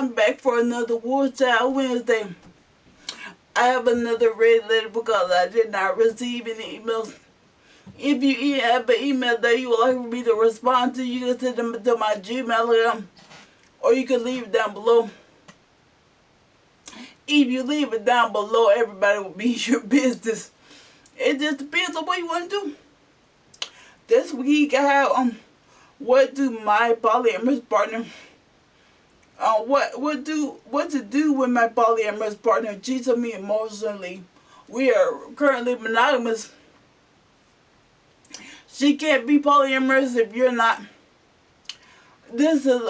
I'm back for another War Child Wednesday. I have another red letter because I did not receive any emails. If you have an email that you would like for me to respond to, you can send them to my Gmail account, or you can leave it down below. If you leave it down below, everybody will be your business. It just depends on what you want to do. This week I have what do my polyamorous partner what to do when my polyamorous partner cheats on me emotionally. We are currently monogamous. She can't be polyamorous if you're not. This is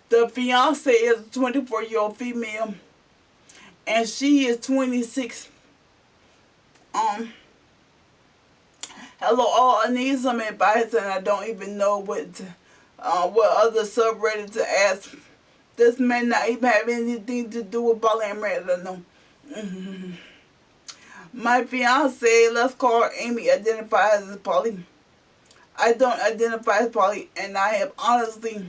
the fiance is a 24-year-old female, and she is 26. Hello all, I need some advice and I don't even know what other subreddit to ask. This may not even have anything to do with polyamory, I don't know. My fiance, let's call her Amy, identifies as poly. I don't identify as poly, and I have honestly,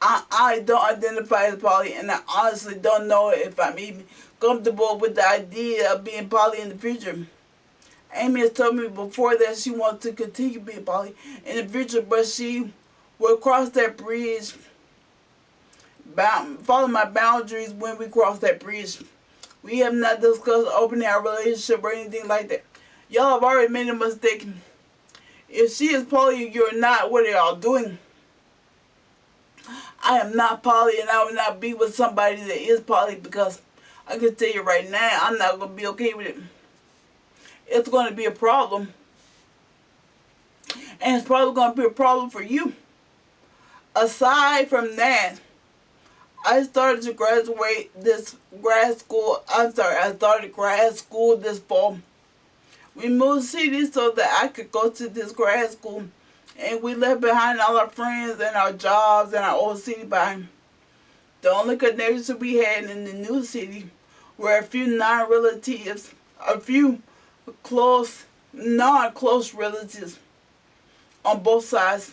I don't identify as poly, and I honestly don't know if I'm even comfortable with the idea of being poly in the future. Amy has told me before that she wants to continue being poly in the future, but she will cross that bridge, follow my boundaries when we cross that bridge. We have not discussed opening our relationship or anything like that. Y'all have already made a mistake. If she is poly and you're not, what are y'all doing? I am not poly, and I will not be with somebody that is poly, because I can tell you right now, I'm not going to be okay with it. It's going to be a problem. And it's probably going to be a problem for you. Aside from that, I started grad school this fall. We moved cities so that I could go to this grad school. And we left behind all our friends and our jobs and our old city behind. The only connections we had in the new city were a few non-relatives, a few non-close relatives on both sides.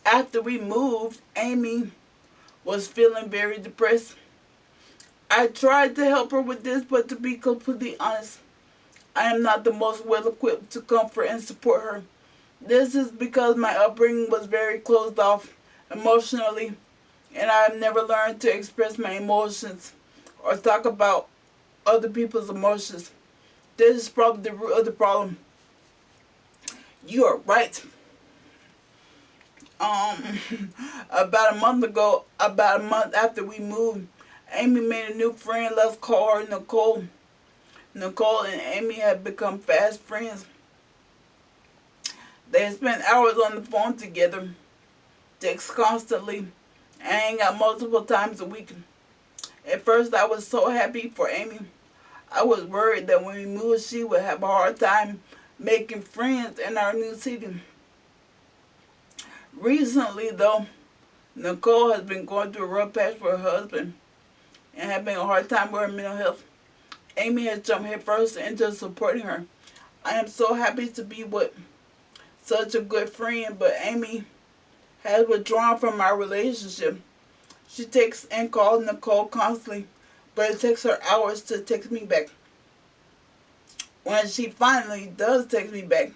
After we moved, Amy was feeling very depressed. I tried to help her with this, but to be completely honest, I am not the most well equipped to comfort and support her. This is because my upbringing was very closed off emotionally, and I have never learned to express my emotions or talk about other people's emotions. This is probably the root of the problem. You are right. About a month after we moved, Amy made a new friend. Let's call her Nicole. Nicole and Amy have become fast friends. They spend hours on the phone together, text constantly, and hang out multiple times a week. At first, I was so happy for Amy. I was worried that when we moved, she would have a hard time making friends in our new city. Recently, though, Nicole has been going through a rough patch with her husband and having a hard time with her mental health. Amy has jumped headfirst into supporting her. I am so happy to be with such a good friend, but Amy has withdrawn from our relationship. She texts and calls Nicole constantly, but it takes her hours to text me back. When she finally does text me back,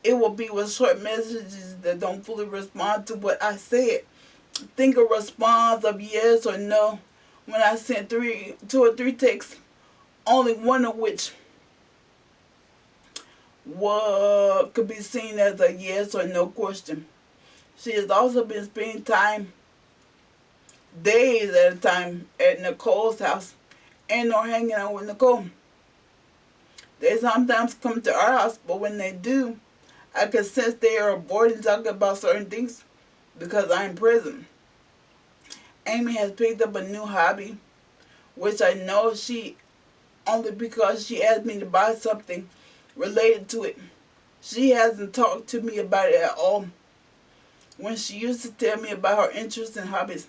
it will be with short messages that don't fully respond to what I said. Think a response of yes or no. When I sent 2 or 3 texts, only one of which could be seen as a yes or no question. She has also been spending time, days at a time, at Nicole's house and or hanging out with Nicole. They sometimes come to our house, but when they do, I can sense they are avoiding talking about certain things because I am present. Amy has picked up a new hobby, which I know she only because she asked me to buy something related to it. She hasn't talked to me about it at all when she used to tell me about her interests and hobbies.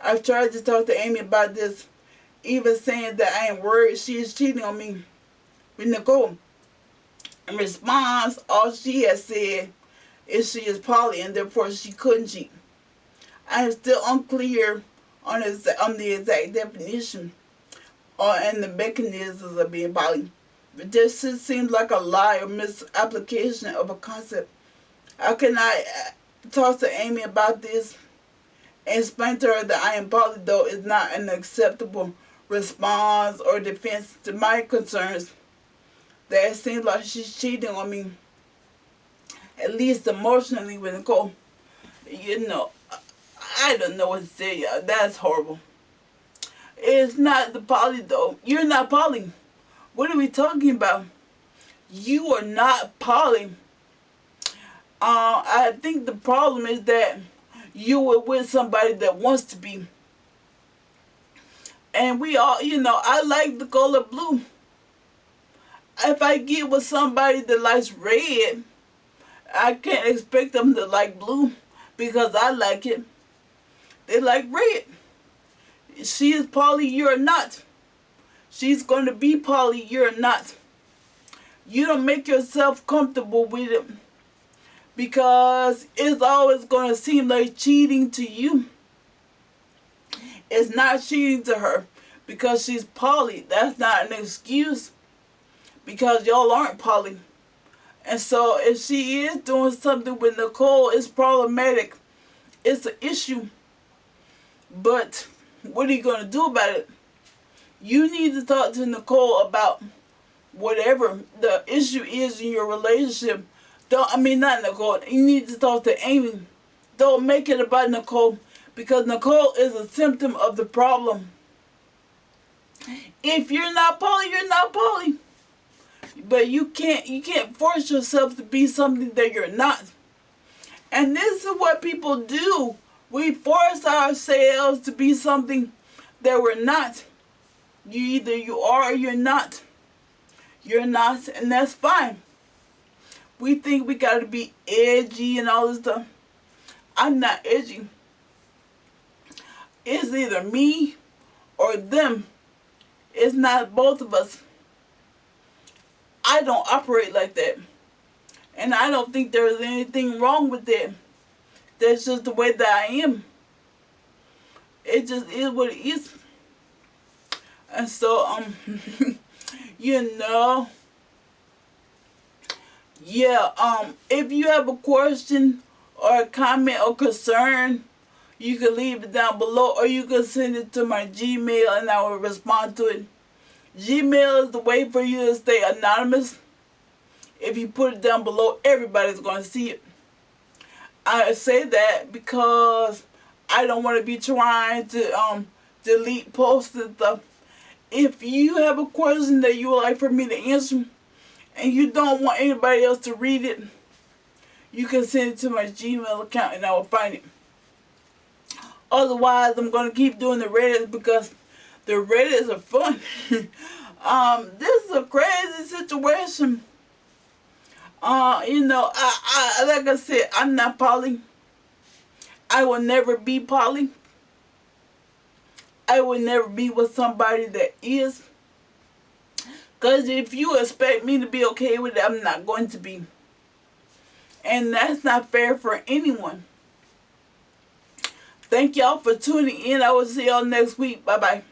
I've tried to talk to Amy about this, even saying that I am worried she is cheating on me with Nicole. In response, all she has said is she is poly and therefore she couldn't cheat. I am still unclear on the exact definition and the mechanisms of being poly. But this just seems like a lie or misapplication of a concept. How can I talk to Amy about this and explain to her that I am poly, though is not an acceptable response or defense to my concerns? That it seems like she's cheating on me, at least emotionally, with Nicole. You know, I don't know what to say. That's horrible. It's not the poly, though. You're not poly. What are we talking about? You are not poly. I think the problem is that you were with somebody that wants to be. And we all, I like the color blue. If I get with somebody that likes red, I can't expect them to like blue because I like it. They like red. She is poly, you're not. She's going to be poly, you're not. You don't make yourself comfortable with it because it's always going to seem like cheating to you. It's not cheating to her because she's poly. That's not an excuse because y'all aren't poly. And so if she is doing something with Nicole, it's problematic. It's an issue. But what are you going to do about it? You need to talk to Nicole about whatever the issue is in your relationship. Not Nicole. You need to talk to Amy. Don't make it about Nicole because Nicole is a symptom of the problem. If you're not poly, you're not poly. But you can't force yourself to be something that you're not. And this is what people do. We force ourselves to be something that we're not. You are or you're not. You're not, and that's fine. We think we gotta be edgy and all this stuff. I'm not edgy. It's either me or them. It's not both of us. I don't operate like that. And I don't think there's anything wrong with that. That's just the way that I am. It just is what it is. And so, if you have a question or a comment or concern, you can leave it down below or you can send it to my Gmail and I will respond to it. Gmail is the way for you to stay anonymous. If you put it down below, everybody's going to see it. I say that because I don't want to be trying to delete posts and stuff. If you have a question that you would like for me to answer and you don't want anybody else to read it, you can send it to my Gmail account and I will find it. Otherwise, I'm going to keep doing the Reddits because the Reddits are fun. This is a crazy situation. I like I said, I'm not poly. I will never be poly. I will never be with somebody that is. Because if you expect me to be okay with it, I'm not going to be. And that's not fair for anyone. Thank y'all for tuning in. I will see y'all next week. Bye-bye.